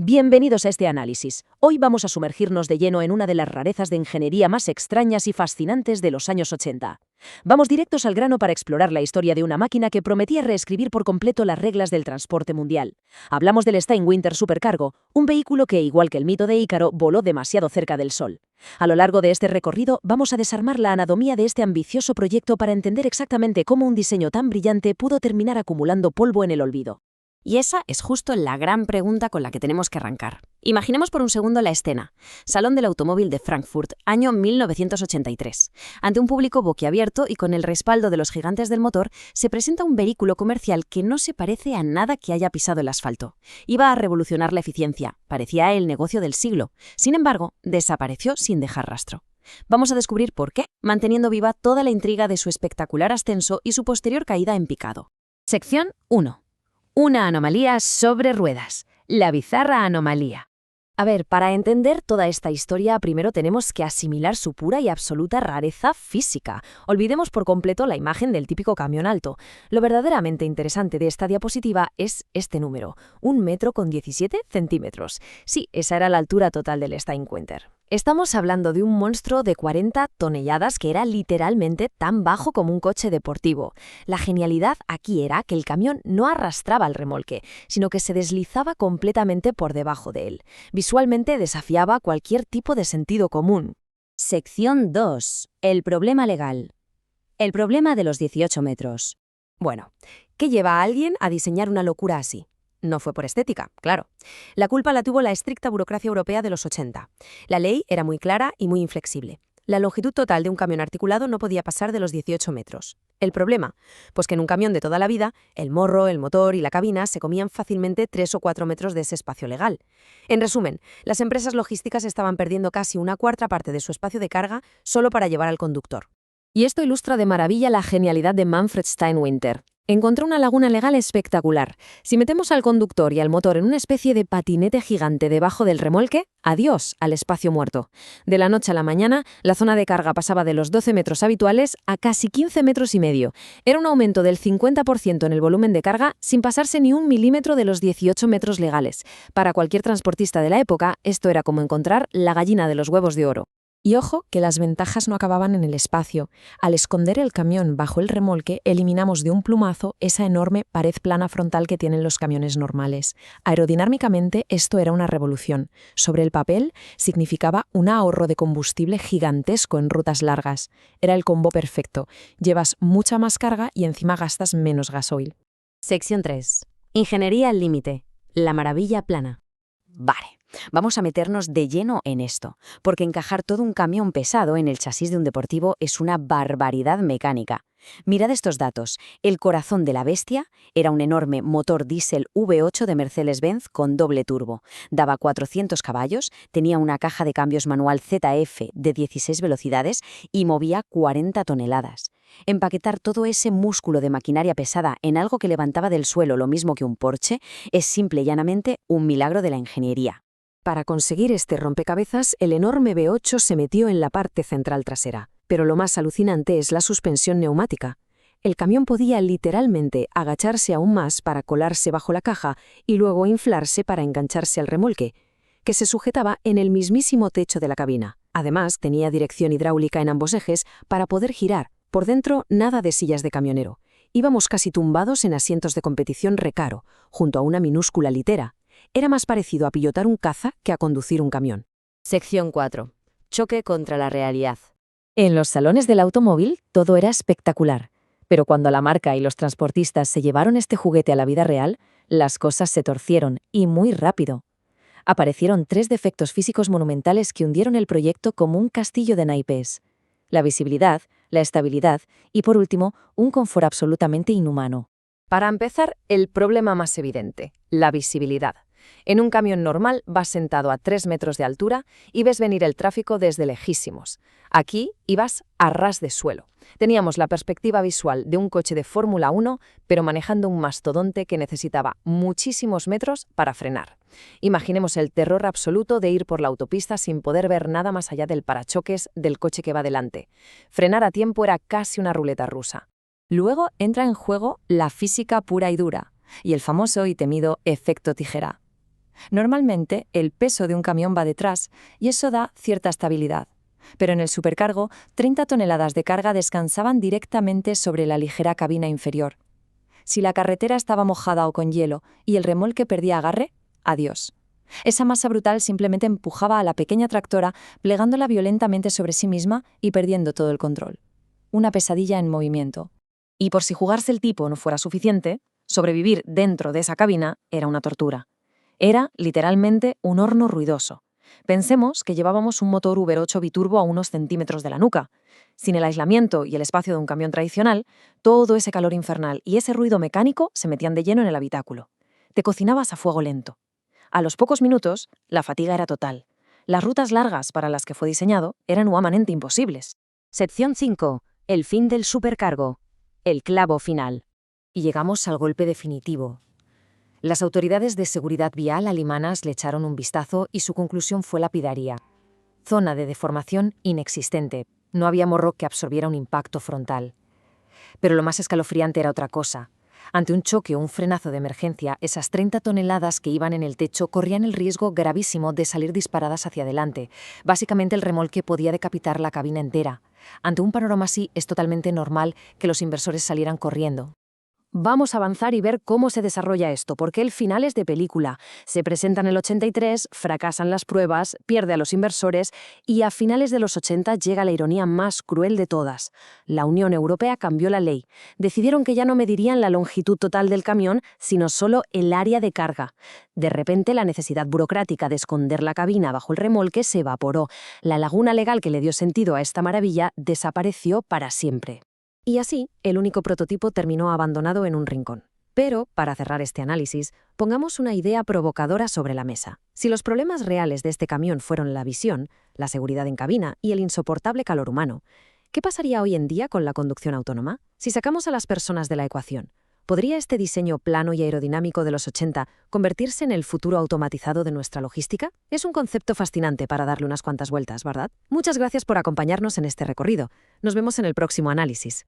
Bienvenidos a este análisis. Hoy vamos a sumergirnos de lleno en una de las rarezas de ingeniería más extrañas y fascinantes de los años 80. Vamos directos al grano para explorar la historia de una máquina que prometía reescribir por completo las reglas del transporte mundial. Hablamos del Steinwinter Supercargo, un vehículo que, igual que el mito de Ícaro, voló demasiado cerca del Sol. A lo largo de este recorrido vamos a desarmar la anatomía de este ambicioso proyecto para entender exactamente cómo un diseño tan brillante pudo terminar acumulando polvo en el olvido. Y esa es justo la gran pregunta con la que tenemos que arrancar. Imaginemos por un segundo la escena. Salón del Automóvil de Frankfurt, año 1983. Ante un público boquiabierto y con el respaldo de los gigantes del motor, se presenta un vehículo comercial que no se parece a nada que haya pisado el asfalto. Iba a revolucionar la eficiencia, parecía el negocio del siglo. Sin embargo, desapareció sin dejar rastro. Vamos a descubrir por qué, manteniendo viva toda la intriga de su espectacular ascenso y su posterior caída en picado. Sección 1. Una anomalía sobre ruedas. La bizarra anomalía. A ver, para entender toda esta historia, primero tenemos que asimilar su pura y absoluta rareza física. Olvidemos por completo la imagen del típico camión alto. Lo verdaderamente interesante de esta diapositiva es este número, 1,17 m. Sí, esa era la altura total del Steinwinter. Estamos hablando de un monstruo de 40 toneladas que era literalmente tan bajo como un coche deportivo. La genialidad aquí era que el camión no arrastraba el remolque, sino que se deslizaba completamente por debajo de él. Visualmente desafiaba cualquier tipo de sentido común. Sección 2. El problema legal. El problema de los 18 metros. Bueno, ¿qué lleva a alguien a diseñar una locura así? No fue por estética, claro. La culpa la tuvo la estricta burocracia europea de los 80. La ley era muy clara y muy inflexible. La longitud total de un camión articulado no podía pasar de los 18 metros. ¿El problema? Pues que en un camión de toda la vida, el morro, el motor y la cabina se comían fácilmente 3 o 4 metros de ese espacio legal. En resumen, las empresas logísticas estaban perdiendo casi una cuarta parte de su espacio de carga solo para llevar al conductor. Y esto ilustra de maravilla la genialidad de Manfred Steinwinter. Encontró una laguna legal espectacular. Si metemos al conductor y al motor en una especie de patinete gigante debajo del remolque, adiós al espacio muerto. De la noche a la mañana, la zona de carga pasaba de los 12 metros habituales a casi 15,5 metros. Era un aumento del 50% en el volumen de carga sin pasarse ni un milímetro de los 18 metros legales. Para cualquier transportista de la época, esto era como encontrar la gallina de los huevos de oro. Y ojo que las ventajas no acababan en el espacio. Al esconder el camión bajo el remolque, eliminamos de un plumazo esa enorme pared plana frontal que tienen los camiones normales. Aerodinámicamente, esto era una revolución. Sobre el papel, significaba un ahorro de combustible gigantesco en rutas largas. Era el combo perfecto. Llevas mucha más carga y encima gastas menos gasoil. Sección 3. Ingeniería al límite. La maravilla plana. Vale. Vamos a meternos de lleno en esto, porque encajar todo un camión pesado en el chasis de un deportivo es una barbaridad mecánica. Mirad estos datos. El corazón de la bestia era un enorme motor diésel V8 de Mercedes-Benz con doble turbo. Daba 400 caballos, tenía una caja de cambios manual ZF de 16 velocidades y movía 40 toneladas. Empaquetar todo ese músculo de maquinaria pesada en algo que levantaba del suelo lo mismo que un Porsche es simple y llanamente un milagro de la ingeniería. Para conseguir este rompecabezas, el enorme V8 se metió en la parte central trasera. Pero lo más alucinante es la suspensión neumática. El camión podía literalmente agacharse aún más para colarse bajo la caja y luego inflarse para engancharse al remolque, que se sujetaba en el mismísimo techo de la cabina. Además, tenía dirección hidráulica en ambos ejes para poder girar. Por dentro, nada de sillas de camionero. Íbamos casi tumbados en asientos de competición recaro, junto a una minúscula litera. Era más parecido a pilotar un caza que a conducir un camión. Sección 4. Choque contra la realidad. En los salones del automóvil todo era espectacular, pero cuando la marca y los transportistas se llevaron este juguete a la vida real, las cosas se torcieron, y muy rápido. Aparecieron 3 defectos físicos monumentales que hundieron el proyecto como un castillo de naipes. La visibilidad, la estabilidad y, por último, un confort absolutamente inhumano. Para empezar, el problema más evidente, la visibilidad. En un camión normal vas sentado a 3 metros de altura y ves venir el tráfico desde lejísimos. Aquí ibas a ras de suelo. Teníamos la perspectiva visual de un coche de Fórmula 1, pero manejando un mastodonte que necesitaba muchísimos metros para frenar. Imaginemos el terror absoluto de ir por la autopista sin poder ver nada más allá del parachoques del coche que va delante. Frenar a tiempo era casi una ruleta rusa. Luego entra en juego la física pura y dura, y el famoso y temido efecto tijera. Normalmente, el peso de un camión va detrás y eso da cierta estabilidad. Pero en el supercargo, 30 toneladas de carga descansaban directamente sobre la ligera cabina inferior. Si la carretera estaba mojada o con hielo y el remolque perdía agarre, adiós. Esa masa brutal simplemente empujaba a la pequeña tractora, plegándola violentamente sobre sí misma y perdiendo todo el control. Una pesadilla en movimiento. Y por si jugarse el tipo no fuera suficiente, sobrevivir dentro de esa cabina era una tortura. Era, literalmente, un horno ruidoso. Pensemos que llevábamos un motor Uber 8 biturbo a unos centímetros de la nuca. Sin el aislamiento y el espacio de un camión tradicional, todo ese calor infernal y ese ruido mecánico se metían de lleno en el habitáculo. Te cocinabas a fuego lento. A los pocos minutos, la fatiga era total. Las rutas largas para las que fue diseñado eran humanamente imposibles. Sección 5. El fin del supercargo. El clavo final. Y llegamos al golpe definitivo. Las autoridades de seguridad vial alemanas le echaron un vistazo y su conclusión fue lapidaria. Zona de deformación inexistente. No había morro que absorbiera un impacto frontal. Pero lo más escalofriante era otra cosa. Ante un choque o un frenazo de emergencia, esas 30 toneladas que iban en el techo corrían el riesgo gravísimo de salir disparadas hacia adelante. Básicamente el remolque podía decapitar la cabina entera. Ante un panorama así, es totalmente normal que los inversores salieran corriendo. Vamos a avanzar y ver cómo se desarrolla esto, porque el final es de película. Se presenta en el 83, fracasan las pruebas, pierde a los inversores y a finales de los 80 llega la ironía más cruel de todas. La Unión Europea cambió la ley. Decidieron que ya no medirían la longitud total del camión, sino solo el área de carga. De repente, la necesidad burocrática de esconder la cabina bajo el remolque se evaporó. La laguna legal que le dio sentido a esta maravilla desapareció para siempre. Y así, el único prototipo terminó abandonado en un rincón. Pero, para cerrar este análisis, pongamos una idea provocadora sobre la mesa. Si los problemas reales de este camión fueron la visión, la seguridad en cabina y el insoportable calor humano, ¿qué pasaría hoy en día con la conducción autónoma? Si sacamos a las personas de la ecuación, ¿podría este diseño plano y aerodinámico de los 80 convertirse en el futuro automatizado de nuestra logística? Es un concepto fascinante para darle unas cuantas vueltas, ¿verdad? Muchas gracias por acompañarnos en este recorrido. Nos vemos en el próximo análisis.